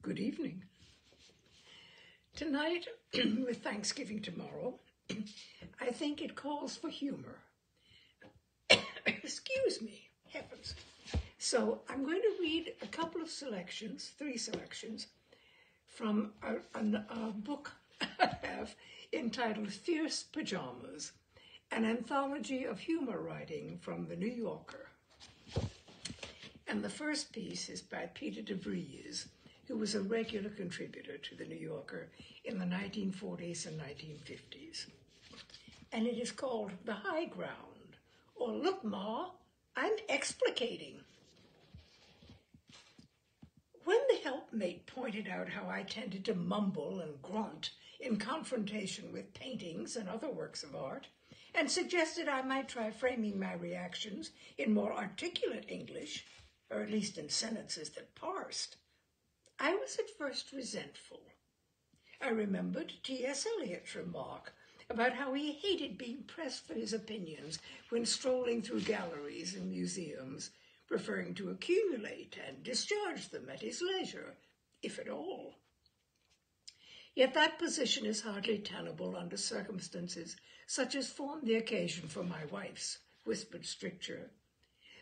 Good evening. Tonight, with Thanksgiving tomorrow, I think it calls for humor. Excuse me, heavens. So I'm going to read a couple of selections, 3 selections, from a book I have entitled Fierce Pajamas, an Anthology of Humor Writing from the New Yorker. And the first piece is by DeVries, who was a regular contributor to the New Yorker in the 1940s and 1950s. And it is called The High Ground, or Look, Ma, I'm explicating. When the helpmate pointed out how I tended to mumble and grunt in confrontation with paintings and other works of art, and suggested I might try framing my reactions in more articulate English, or at least in sentences that parsed, I was at first resentful. I remembered T.S. Eliot's remark about how he hated being pressed for his opinions when strolling through galleries and museums, preferring to accumulate and discharge them at his leisure, if at all. Yet that position is hardly tenable under circumstances such as formed the occasion for my wife's whispered stricture.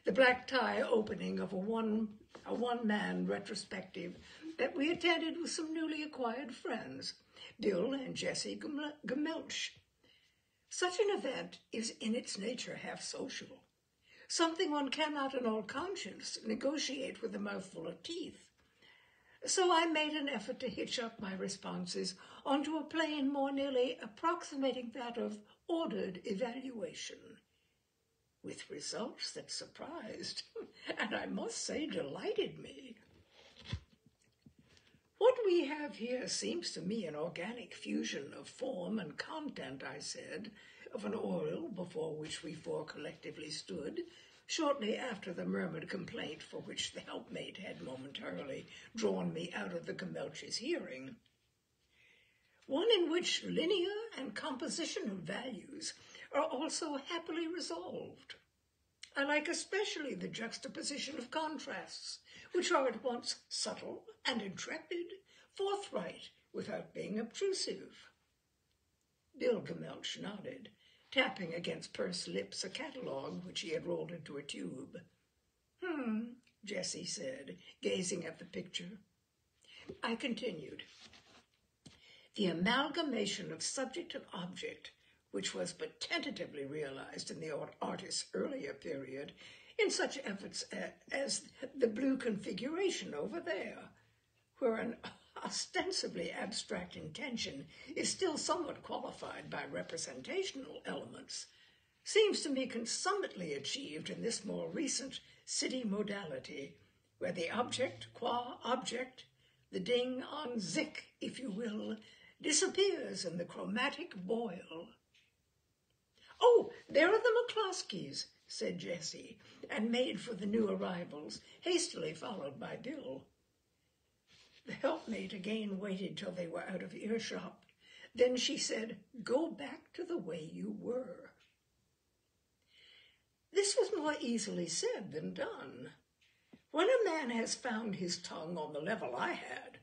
The black tie opening of a one-man retrospective that we attended with some newly acquired friends, Bill and Jessie Gemelch. Such an event is in its nature half social, something one cannot in all conscience negotiate with a mouthful of teeth. So I made an effort to hitch up my responses onto a plane more nearly approximating that of ordered evaluation, with results that surprised, and I must say delighted me. What we have here seems to me an organic fusion of form and content, I said, of an oil before which we four collectively stood, shortly after the murmured complaint for which the helpmate had momentarily drawn me out of the Gemelch's hearing. One in which linear and compositional values are also happily resolved. I like especially the juxtaposition of contrasts, which are at once subtle and intrepid, forthright without being obtrusive. Bill Gemelch nodded, tapping against pursed lips a catalogue which he had rolled into a tube. Jessie said, gazing at the picture. I continued. The amalgamation of subject and object, which was but tentatively realized in the artist's earlier period, in such efforts as the blue configuration over there, where an ostensibly abstract intention is still somewhat qualified by representational elements, seems to me consummately achieved in this more recent city modality, where the object qua object, the ding on zik, if you will, disappears in the chromatic boil. Oh, there are the McCloskeys, said Jessie, and made for the new arrivals, hastily followed by Bill. The helpmate again waited till they were out of earshot. Then she said, Go back to the way you were. This was more easily said than done. When a man has found his tongue on the level I had,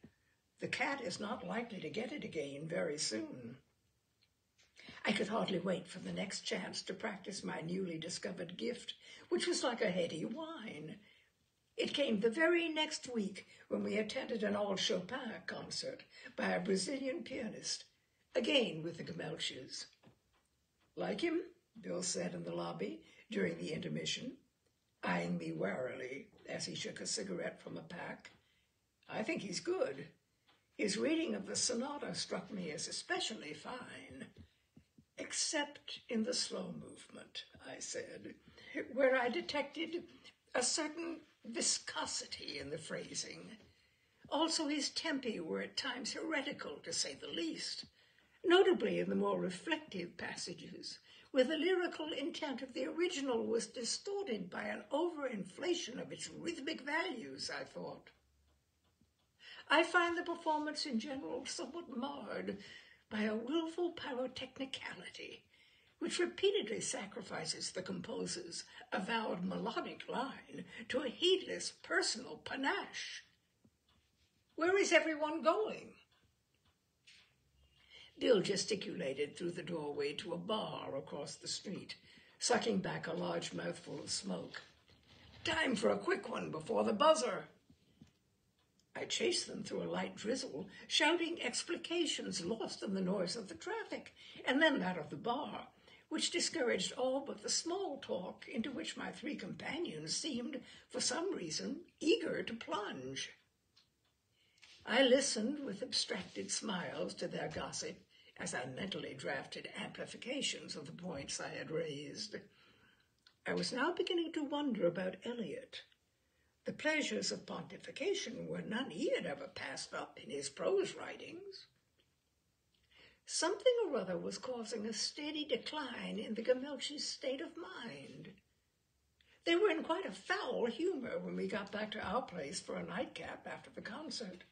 the cat is not likely to get it again very soon. I could hardly wait for the next chance to practice my newly discovered gift, which was like a heady wine. It came the very next week when we attended an old Chopin concert by a Brazilian pianist, again with the Gemelches. Like him? Bill said in the lobby during the intermission, eyeing me warily as he shook a cigarette from a pack. I think he's good. His reading of the sonata struck me as especially fine. Except in the slow movement, I said, where I detected a certain viscosity in the phrasing. Also his tempi were at times heretical, to say the least, notably in the more reflective passages, where the lyrical intent of the original was distorted by an overinflation of its rhythmic values, I thought. I find the performance in general somewhat marred by a willful pyrotechnicality, which repeatedly sacrifices the composer's avowed melodic line to a heedless personal panache. Where is everyone going? Bill gesticulated through the doorway to a bar across the street, sucking back a large mouthful of smoke. Time for a quick one before the buzzer. I chased them through a light drizzle, shouting explications lost in the noise of the traffic, and then that of the bar, which discouraged all but the small talk into which my three companions seemed, for some reason, eager to plunge. I listened with abstracted smiles to their gossip as I mentally drafted amplifications of the points I had raised. I was now beginning to wonder about Eliot. The pleasures of pontification were none he had ever passed up in his prose writings. Something or other was causing a steady decline in the Gamelchis' state of mind. They were in quite a foul humor when we got back to our place for a nightcap after the concert.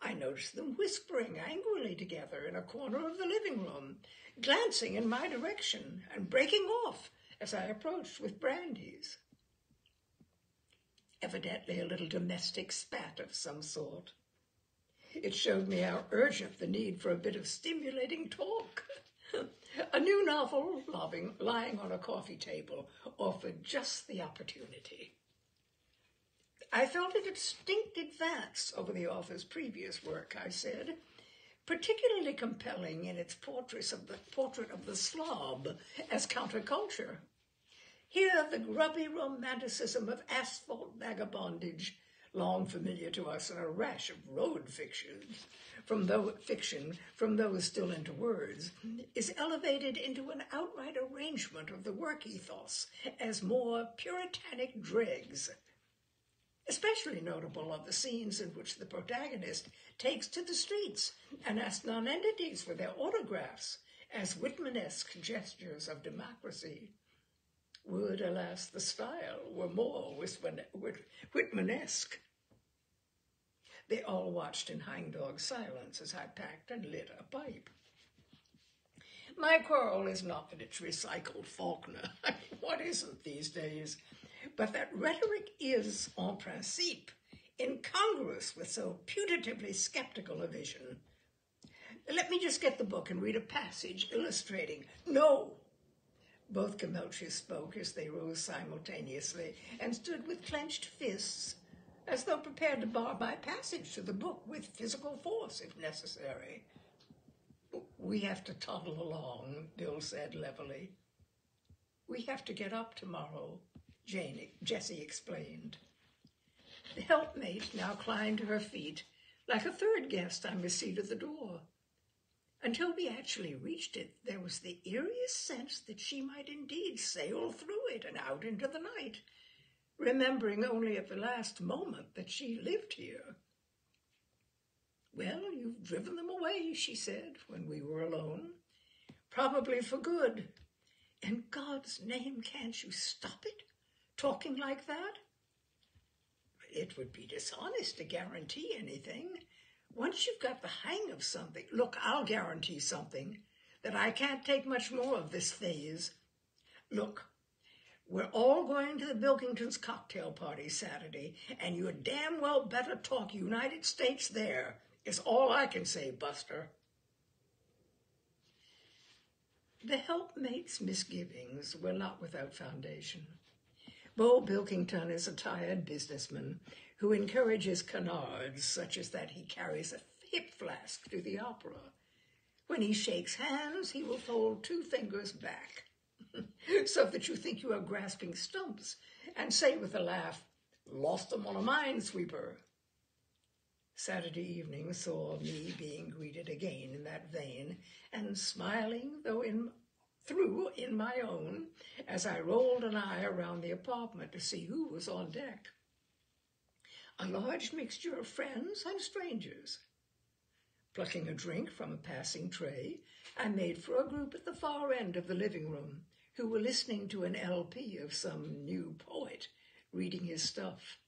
I noticed them whispering angrily together in a corner of the living room, glancing in my direction and breaking off as I approached with brandies. Evidently a little domestic spat of some sort. It showed me how urgent the need for a bit of stimulating talk. A new novel lying on a coffee table offered just the opportunity. I felt a distinct advance over the author's previous work, I said, particularly compelling in its portrait of the slob as counterculture. Here, the grubby romanticism of asphalt vagabondage, long familiar to us in a rash of road fiction from those still into words, is elevated into an outright arrangement of the work ethos as more puritanic dregs. Especially notable are the scenes in which the protagonist takes to the streets and asks nonentities for their autographs as Whitmanesque gestures of democracy. Would, alas, the style were more Whitmanesque. They all watched in hangdog silence as I packed and lit a pipe. My quarrel is not that it's recycled Faulkner. What isn't these days? But that rhetoric is, en principe, incongruous with so putatively skeptical a vision. Let me just get the book and read a passage illustrating. No! Both Gamelchis spoke as they rose simultaneously and stood with clenched fists, as though prepared to bar my passage to the book with physical force if necessary. We have to toddle along, Bill said levelly. We have to get up tomorrow, Jessie explained. The helpmate now climbed to her feet, like a third guest on receipt of the door. Until we actually reached it, there was the eeriest sense that she might indeed sail through it and out into the night, remembering only at the last moment that she lived here. Well, you've driven them away, she said when we were alone. Probably for good. In God's name, can't you stop it? Talking like that? It would be dishonest to guarantee anything. Once you've got the hang of something, look, I'll guarantee something, that I can't take much more of this phase. Look, we're all going to the Bilkingtons' cocktail party Saturday, and you damn well better talk United States there, is all I can say, Buster. The helpmate's misgivings were not without foundation. Beau Bilkington is a tired businessman who encourages canards such as that he carries a hip flask to the opera. When he shakes hands, he will fold 2 fingers back, so that you think you are grasping stumps, and say with a laugh, "Lost them on a minesweeper." Saturday evening saw me being greeted again in that vein, and smiling through in my own as I rolled an eye around the apartment to see who was on deck. A large mixture of friends and strangers. Plucking a drink from a passing tray, I made for a group at the far end of the living room who were listening to an LP of some new poet reading his stuff,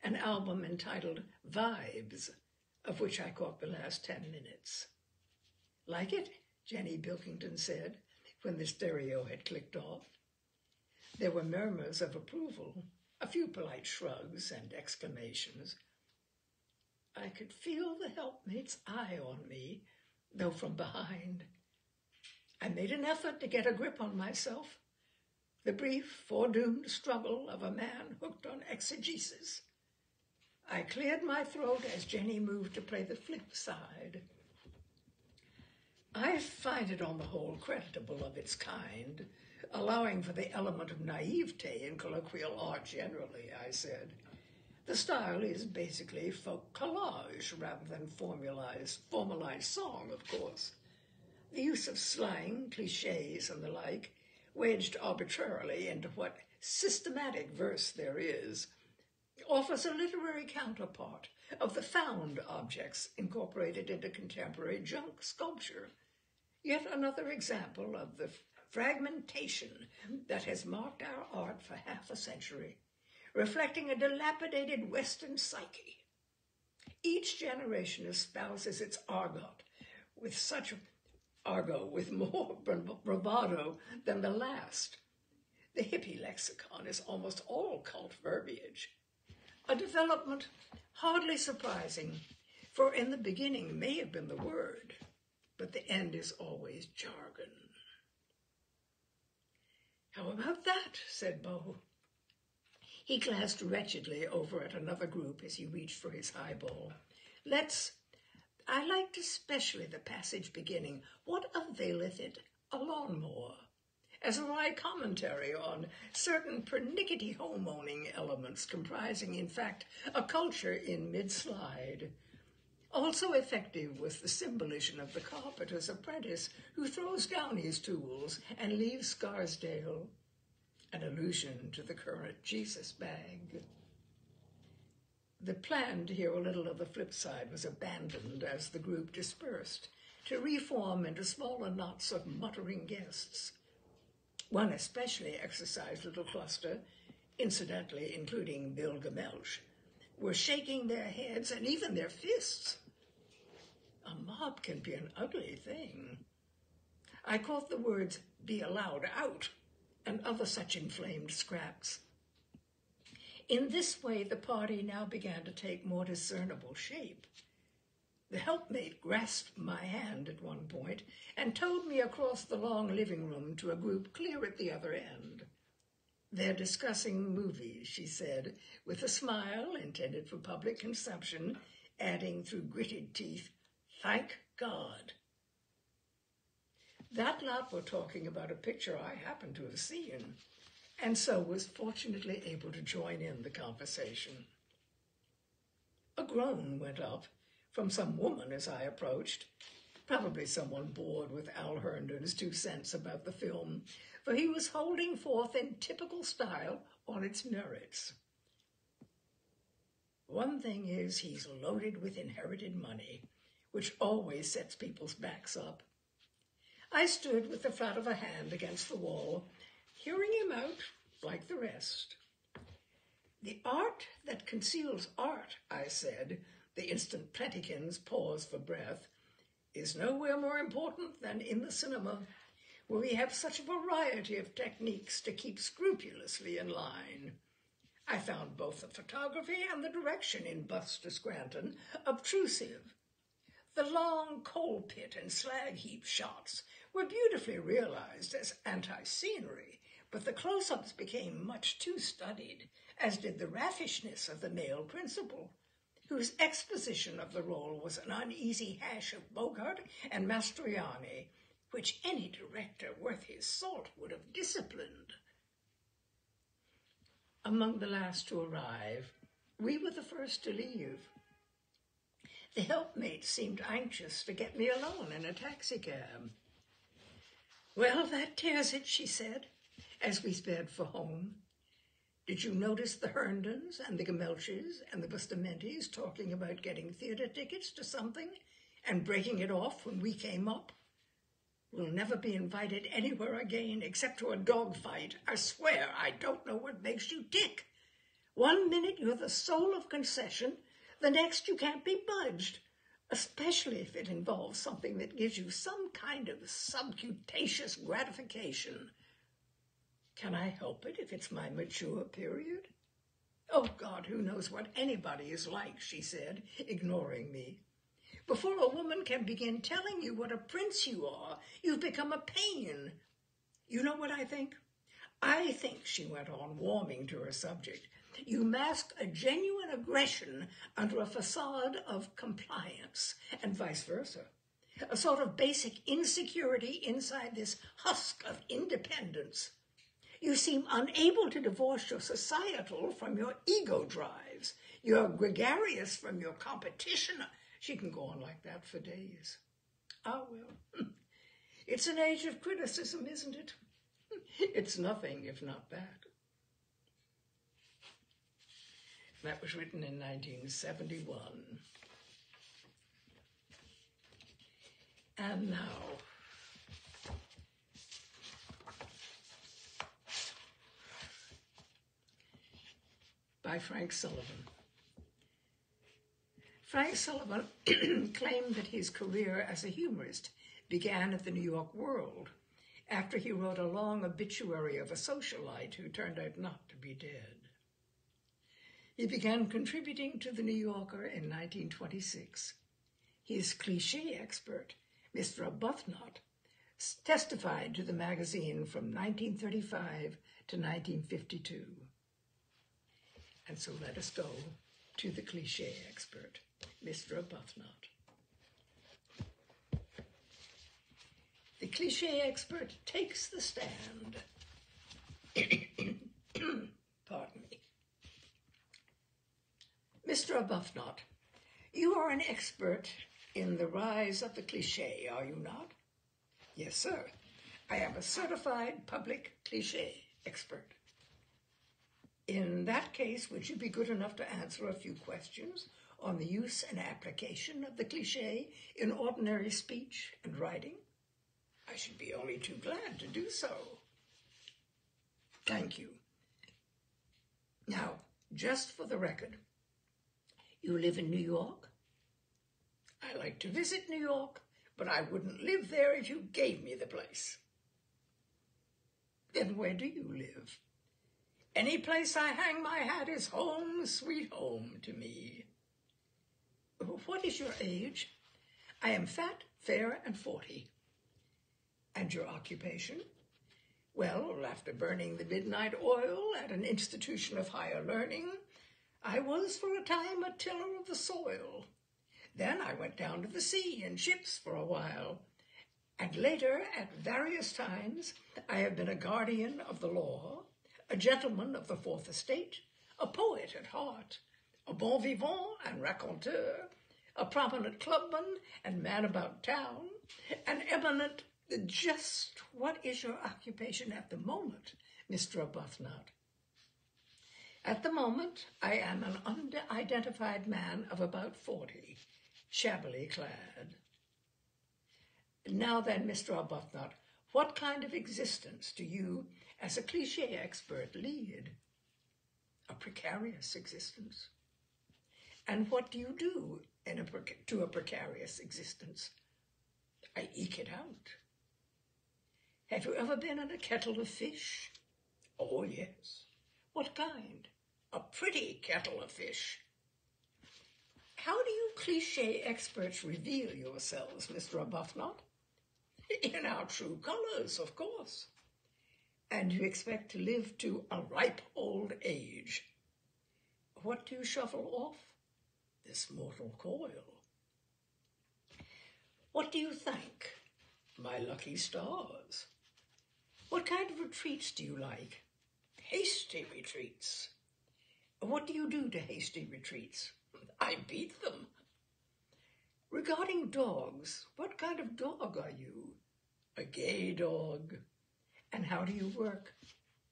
an album entitled Vibes, of which I caught the last 10 minutes. Like it? Jenny Bilkington said when the stereo had clicked off. There were murmurs of approval, a few polite shrugs and exclamations. I could feel the helpmate's eye on me, though from behind. I made an effort to get a grip on myself, the brief, foredoomed struggle of a man hooked on exegesis. I cleared my throat as Jenny moved to play the flip side. I find it on the whole creditable of its kind, allowing for the element of naivete in colloquial art generally, I said. The style is basically folk collage rather than formalized song, of course. The use of slang, cliches, and the like, wedged arbitrarily into what systematic verse there is, offers a literary counterpart of the found objects incorporated into contemporary junk sculpture. Yet another example of the fragmentation that has marked our art for half a century, reflecting a dilapidated Western psyche. Each generation espouses its argot with more bravado than the last. The hippie lexicon is almost all cult verbiage, a development hardly surprising, for in the beginning may have been the word, but the end is always jargon. How about that? Said Beau. He glanced wretchedly over at another group as he reached for his highball. I liked especially the passage beginning, "What availeth it, a lawnmower?" as a wry commentary on certain pernickety home-owning elements comprising, in fact, a culture in mid-slide. Also effective was the symbolism of the carpenter's apprentice who throws down his tools and leaves Scarsdale, an allusion to the current Jesus bag. The plan to hear a little of the flip side was abandoned as the group dispersed, to reform into smaller knots of muttering guests. One especially exercised little cluster, incidentally including Bill Gamelch, were shaking their heads and even their fists. A mob can be an ugly thing. I caught the words, "be allowed out," and other such inflamed scraps. In this way, the party now began to take more discernible shape. The helpmate grasped my hand at one point and towed me across the long living room to a group clear at the other end. "They're discussing movies," she said, with a smile intended for public consumption, adding through gritted teeth, "Thank God." That lot were talking about a picture I happened to have seen, and so was fortunately able to join in the conversation. A groan went up from some woman as I approached, probably someone bored with Al Herndon's 2 cents about the film, for he was holding forth in typical style on its merits. One thing is, he's loaded with inherited money, which always sets people's backs up. I stood with the flat of a hand against the wall, hearing him out like the rest. "The art that conceals art," I said, the instant Plentikins paused for breath, "is nowhere more important than in the cinema, where we have such a variety of techniques to keep scrupulously in line. I found both the photography and the direction in Buster Scranton obtrusive. The long coal pit and slag heap shots were beautifully realized as anti-scenery, but the close-ups became much too studied, as did the raffishness of the male principal, whose exposition of the role was an uneasy hash of Bogart and Mastroianni, which any director worth his salt would have disciplined." Among the last to arrive, we were the first to leave. The helpmate seemed anxious to get me alone in a taxicab. "Well, that tears it," she said, as we sped for home. "Did you notice the Herndons and the Gamelches and the Bustamentis talking about getting theater tickets to something and breaking it off when we came up? We'll never be invited anywhere again except to a dogfight. I swear I don't know what makes you tick. One minute you're the soul of concession, the next you can't be budged, especially if it involves something that gives you some kind of subcutaneous gratification. Can I help it if it's my mature period?" Oh, God, who knows what anybody is like, she said, ignoring me. Before a woman can begin telling you what a prince you are, you've become a pain. You know what I think? I think, she went on, warming to her subject, you mask a genuine aggression under a facade of compliance, and vice versa. A sort of basic insecurity inside this husk of independence. You seem unable to divorce your societal from your ego drives. You're gregarious from your competition. She can go on like that for days. Ah, well, it's an age of criticism, isn't it? It's nothing if not that. That was written in 1971. And now, by Frank Sullivan. Frank Sullivan claimed that his career as a humorist began at the New York World after he wrote a long obituary of a socialite who turned out not to be dead. He began contributing to the New Yorker in 1926. His cliché expert, Mr. Arbuthnot, testified to the magazine from 1935 to 1952. And so let us go to the cliché expert, Mr. Arbuthnot. The cliché expert takes the stand. Pardon me. Mr. Arbuthnot, you are an expert in the rise of the cliché, are you not? Yes, sir. I am a certified public cliché expert. In that case, would you be good enough to answer a few questions on the use and application of the cliché in ordinary speech and writing? I should be only too glad to do so. Thank you. Now, just for the record, you live in New York? I like to visit New York, but I wouldn't live there if you gave me the place. Then where do you live? Any place I hang my hat is home, sweet home to me. What is your age? I am fat, fair, and 40. And your occupation? Well, after burning the midnight oil at an institution of higher learning, I was for a time a tiller of the soil. Then I went down to the sea in ships for a while. And later, at various times, I have been a guardian of the law, a gentleman of the Fourth Estate, a poet at heart, a bon vivant and raconteur, a prominent clubman and man about town, an eminent... Just what is your occupation at the moment, Mr. Arbuthnot? At the moment, I am an unidentified man of about 40, shabbily clad. Now then, Mr. Arbuthnot, what kind of existence do you, as a cliché expert, lead? A precarious existence. And what do you do to a precarious existence? I eke it out. Have you ever been in a kettle of fish? Oh, yes. What kind? A pretty kettle of fish. How do you cliché experts reveal yourselves, Mr. Arbuthnot? In our true colors, of course. And you expect to live to a ripe old age. What do you shuffle off? This mortal coil. What do you think? My lucky stars. What kind of retreats do you like? Hasty retreats. What do you do to hasty retreats? I beat them. Regarding dogs, what kind of dog are you? A gay dog. And how do you work?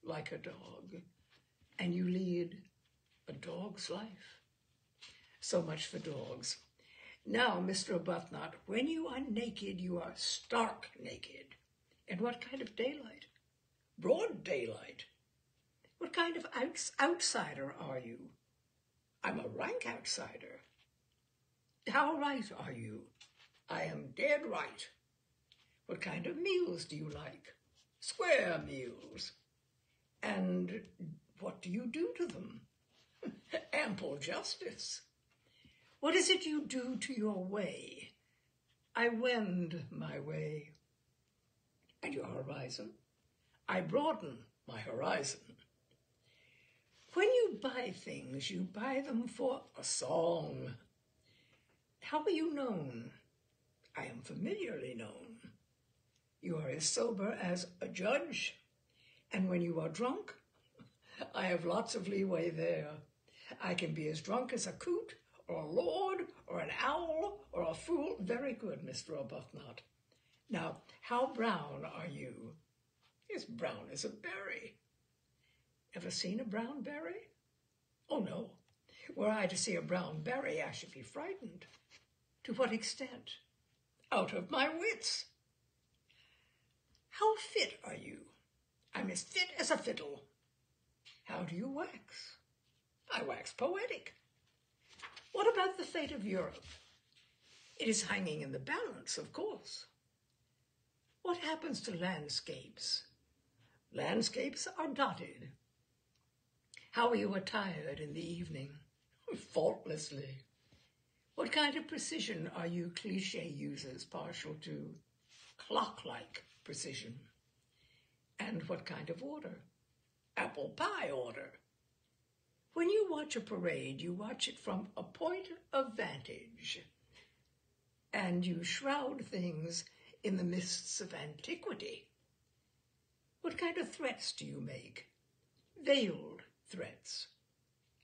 Like a dog. And you lead a dog's life. So much for dogs. Now, Mr. Arbuthnot, when you are naked, you are stark naked. And what kind of daylight? Broad daylight. What kind of outsider are you? I'm a rank outsider. How right are you? I am dead right. What kind of meals do you like? Square meals. And what do you do to them? Ample justice. What is it you do to your way? I wend my way. And your horizon? I broaden my horizon. When you buy things, you buy them for a song. How are you known? I am familiarly known. You are as sober as a judge, and when you are drunk, I have lots of leeway there. I can be as drunk as a coot, or a lord, or an owl, or a fool. Very good, Mr. Arbuthnot. Now, how brown are you? As brown as a berry. Ever seen a brown berry? Oh, no. Were I to see a brown berry, I should be frightened. To what extent? Out of my wits. How fit are you? I'm as fit as a fiddle. How do you wax? I wax poetic. What about the fate of Europe? It is hanging in the balance, of course. What happens to landscapes? Landscapes are dotted. How are you attired in the evening? Faultlessly. What kind of precision are you cliché users partial to? Clock-like precision. And what kind of order? Apple pie order. When you watch a parade, you watch it from a point of vantage, and you shroud things in the mists of antiquity. What kind of threats do you make? Veiled threats.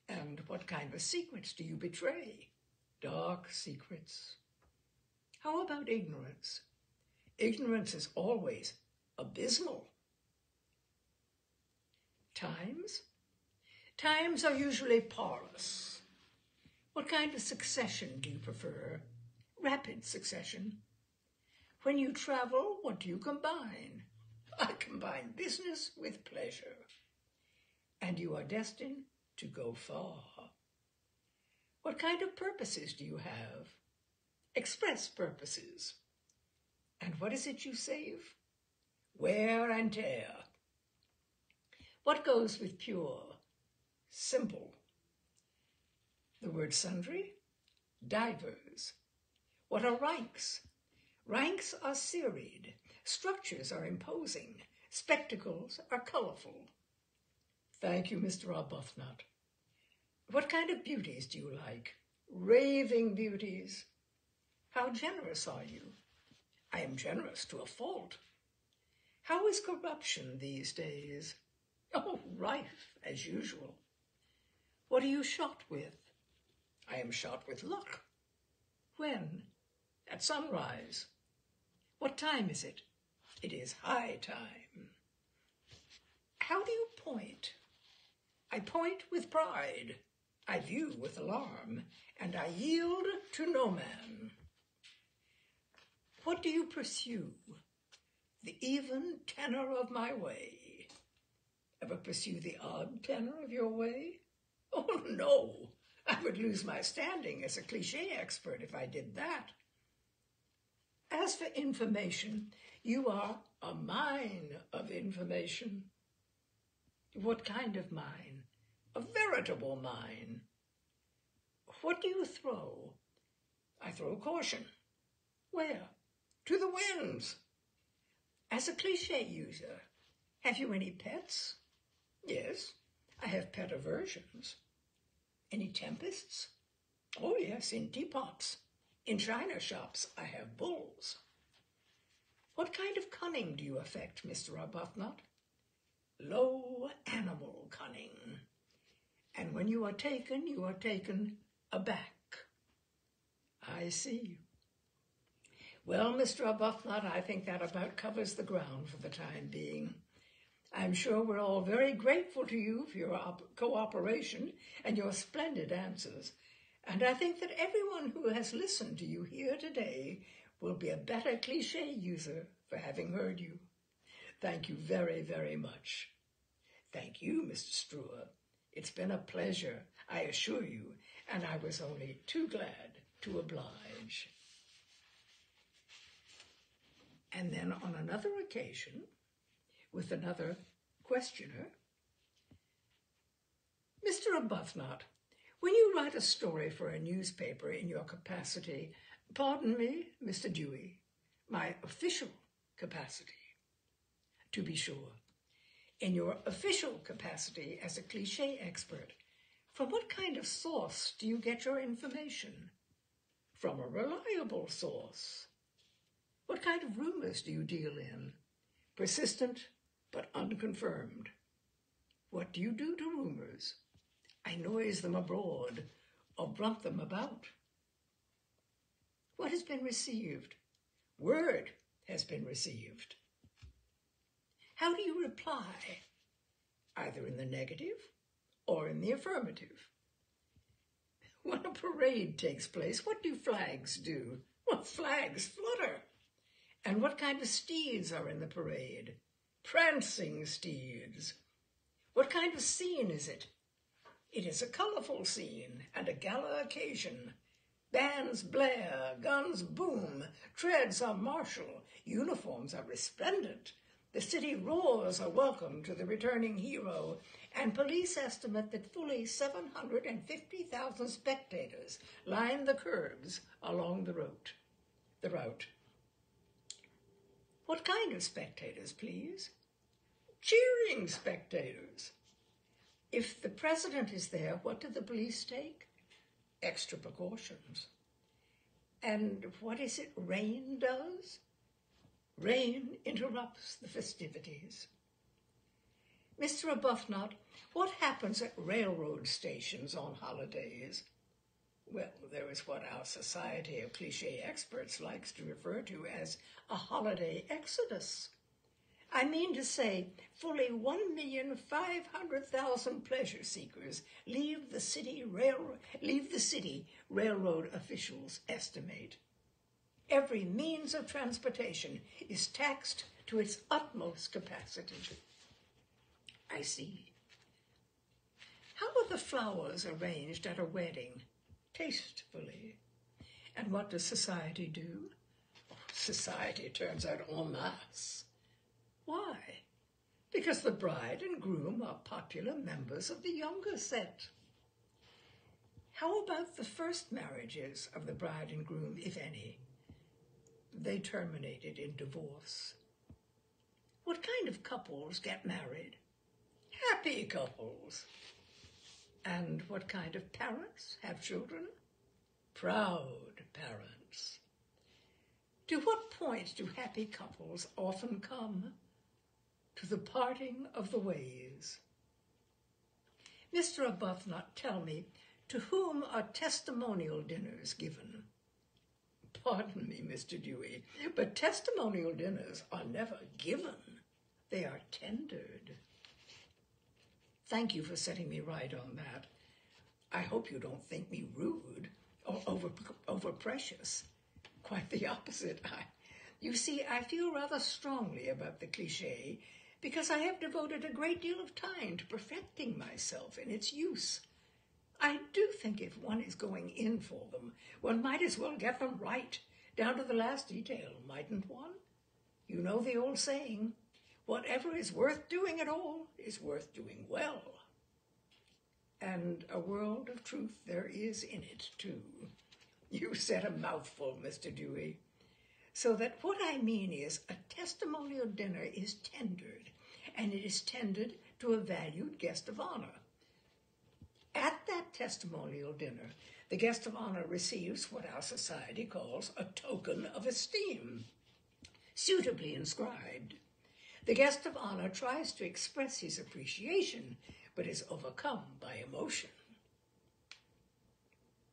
And what kind of secrets do you betray? Dark secrets. How about ignorance? Ignorance is always abysmal. Times? Times are usually parlous. What kind of succession do you prefer? Rapid succession. When you travel, what do you combine? I combine business with pleasure. And you are destined to go far. What kind of purposes do you have? Express purposes. And what is it you save? Wear and tear. What goes with pure? Simple. The word sundry? Divers. What are ranks? Ranks are serried. Structures are imposing. Spectacles are colorful. Thank you, Mr. Arbuthnot. What kind of beauties do you like? Raving beauties. How generous are you? I am generous to a fault. How is corruption these days? Oh, rife, as usual. What are you shot with? I am shot with luck. When? At sunrise. What time is it? It is high time. How do you point? I point with pride. I view with alarm, and I yield to no man. What do you pursue? The even tenor of my way. Ever pursue the odd tenor of your way? Oh, no. I would lose my standing as a cliché expert if I did that. As for information, you are a mine of information. What kind of mine? A veritable mine. What do you throw? I throw caution. Where? To the winds. As a cliché user, have you any pets? Yes, I have pet aversions. Any tempests? Oh yes, in teapots. In china shops, I have bulls. What kind of cunning do you affect, Mr. Arbuthnot? Low animal cunning. And when you are taken aback. I see. Well, Mr. Arbuthnot, I think that about covers the ground for the time being. I'm sure we're all very grateful to you for your cooperation and your splendid answers. And I think that everyone who has listened to you here today will be a better cliché user for having heard you. Thank you very, very much. Thank you, Mr. Struer. It's been a pleasure, I assure you, and I was only too glad to oblige. And then on another occasion, with another questioner, Mr. Arbuthnot, when you write a story for a newspaper in your capacity, pardon me, Mr. Dewey, my official capacity, to be sure, in your official capacity as a cliché expert, from what kind of source do you get your information? From a reliable source. What kind of rumors do you deal in? Persistent but unconfirmed. What do you do to rumors? I noise them abroad or brunt them about. What has been received? Word has been received. How do you reply? Either in the negative or in the affirmative. When a parade takes place, what do flags do? Well, flags flutter. And what kind of steeds are in the parade? Prancing steeds. What kind of scene is it? It is a colorful scene and a gala occasion. Bands blare, guns boom, treads are martial, uniforms are resplendent. The city roars a welcome to the returning hero, and police estimate that fully 750,000 spectators line the curbs along the route. What kind of spectators, please? Cheering spectators. If the president is there, what do the police take? Extra precautions. And what is it rain does? Rain interrupts the festivities. Mr. Arbuthnot, what happens at railroad stations on holidays? Well, there is what our Society of Cliché Experts likes to refer to as a holiday exodus. I mean to say, fully 1,500,000 pleasure seekers leave the city, railroad officials estimate. Every means of transportation is taxed to its utmost capacity. I see. How are the flowers arranged at a wedding? Tastefully. And what does society do? Society turns out en masse. Why? Because the bride and groom are popular members of the younger set. How about the first marriages of the bride and groom, if any? They terminated in divorce. What kind of couples get married? Happy couples. And what kind of parents have children? Proud parents. To what point do happy couples often come? To the parting of the ways. Mr. Arbuthnot, tell me, to whom are testimonial dinners given? Pardon me, Mr. Dewey, but testimonial dinners are never given. They are tendered. Thank you for setting me right on that. I hope you don't think me rude or over-precious. Quite the opposite. You see, I feel rather strongly about the cliché because I have devoted a great deal of time to perfecting myself in its use. I do think if one is going in for them, one might as well get them right, down to the last detail, mightn't one? You know the old saying, whatever is worth doing at all is worth doing well. And a world of truth there is in it, too. You said a mouthful, Mr. Dewey. So that what I mean is a testimonial dinner is tendered, and it is tendered to a valued guest of honor. At that testimonial dinner, the guest of honor receives what our society calls a token of esteem, suitably inscribed. The guest of honor tries to express his appreciation, but is overcome by emotion.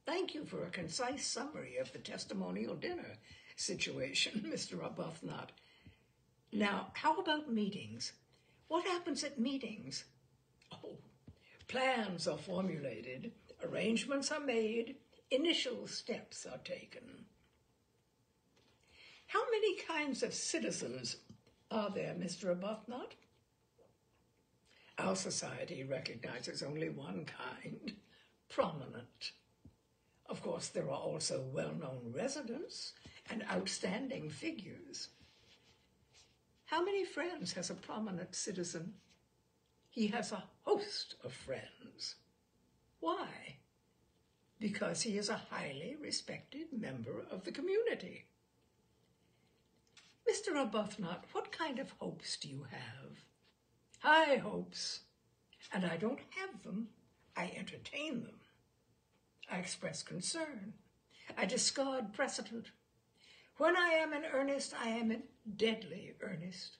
Thank you for a concise summary of the testimonial dinner situation, Mr. Arbuthnot. Now, how about meetings? What happens at meetings? Oh, plans are formulated, arrangements are made, initial steps are taken. How many kinds of citizens are there, Mr. Arbuthnot? Our society recognizes only one kind, prominent. Of course, there are also well-known residents and outstanding figures. How many friends has a prominent citizen? He has a host of friends. Why? Because he is a highly respected member of the community. Mr. Arbuthnot, what kind of hopes do you have? High hopes. And I don't have them. I entertain them. I express concern. I discard precedent. When I am in earnest, I am in deadly earnest.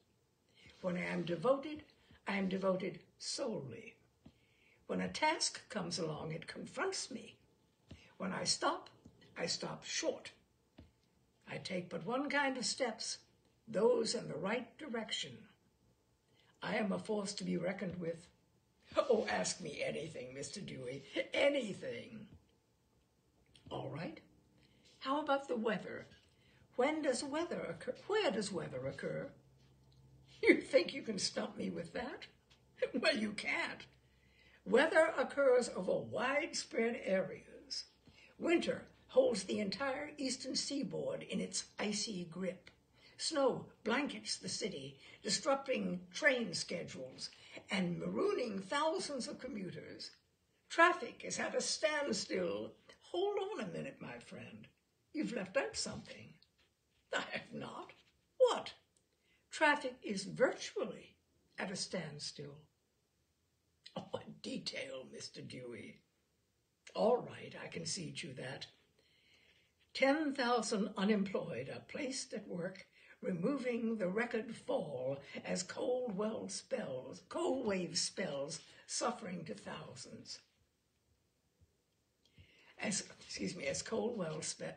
When I am devoted solely. When a task comes along, it confronts me. When I stop short. I take but one kind of steps, those in the right direction. I am a force to be reckoned with. Oh, ask me anything, Mr. Dewey, anything. All right. How about the weather? When does weather occur? Where does weather occur? You think you can stump me with that? Well, you can't. Weather occurs over widespread areas. Winter holds the entire eastern seaboard in its icy grip. Snow blankets the city, disrupting train schedules and marooning thousands of commuters. Traffic is at a standstill. Hold on a minute, my friend. You've left out something. I have not. What? Traffic is virtually at a standstill. Oh, a detail, Mr. Dewey. All right, I concede you that. 10,000 unemployed are placed at work, removing the record fall as cold wave spells, suffering to thousands. As cold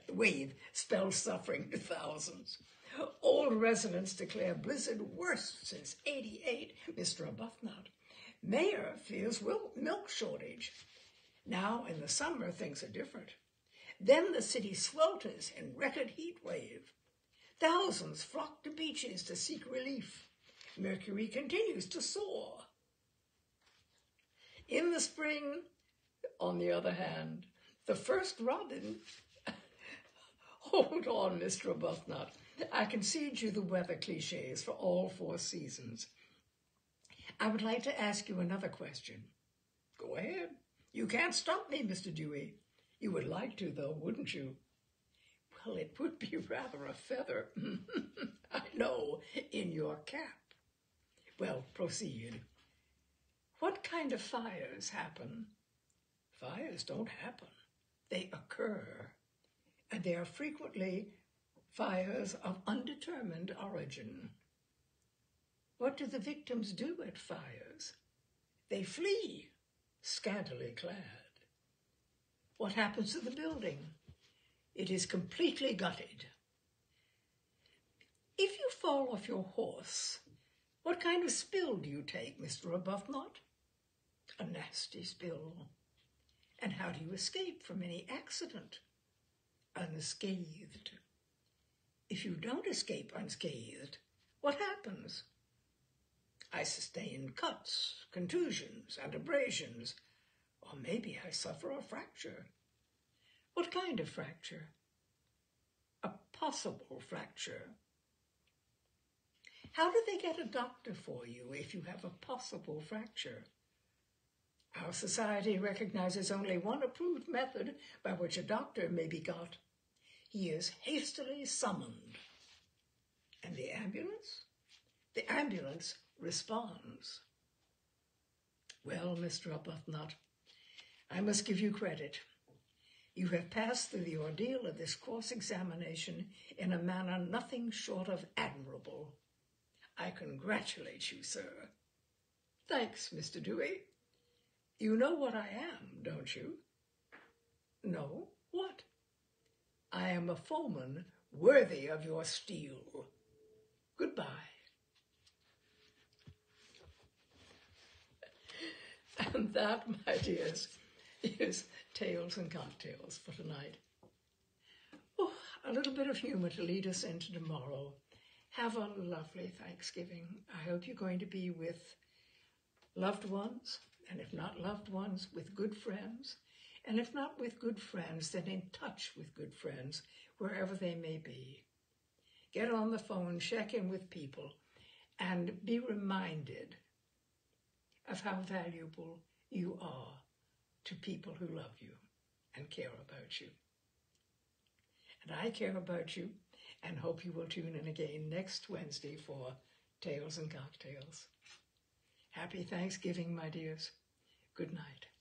wave spells suffering to thousands. Old residents declare blizzard worst since '88, Mr. Arbuthnot. Mayor fears milk shortage. Now in the summer, things are different. Then the city swelters in record heat wave. Thousands flock to beaches to seek relief. Mercury continues to soar. In the spring, on the other hand, the first robin... Hold on, Mr. Arbuthnot. I concede you the weather cliches for all 4 seasons. I would like to ask you another question. Go ahead. You can't stop me, Mr. Dewey. You would like to, though, wouldn't you? Well, it would be rather a feather, I know, in your cap. Well, proceed. What kind of fires happen? Fires don't happen. They occur. And they are frequently fires of undetermined origin. What do the victims do at fires? They flee, scantily clad. What happens to the building? It is completely gutted. If you fall off your horse, what kind of spill do you take, Mr. Arbuthnot? A nasty spill. And how do you escape from any accident? Unscathed. If you don't escape unscathed, what happens? I sustain cuts, contusions, and abrasions, or maybe I suffer a fracture. What kind of fracture? A possible fracture. How do they get a doctor for you if you have a possible fracture? Our society recognizes only one approved method by which a doctor may be got. He is hastily summoned. And the ambulance? The ambulance responds. Well, Mr. Arbuthnot, I must give you credit. You have passed through the ordeal of this course examination in a manner nothing short of admirable. I congratulate you, sir. Thanks, Mr. Dewey. You know what I am, don't you? No, what? I am a foeman worthy of your steel. Goodbye. And that, my dears, is Tales and Cocktails for tonight. Oh, a little bit of humor to lead us into tomorrow. Have a lovely Thanksgiving. I hope you're going to be with loved ones, and if not loved ones, with good friends. And if not with good friends, then in touch with good friends, wherever they may be. Get on the phone, check in with people, and be reminded of how valuable you are to people who love you and care about you. And I care about you and hope you will tune in again next Wednesday for Tales and Cocktails. Happy Thanksgiving, my dears. Good night.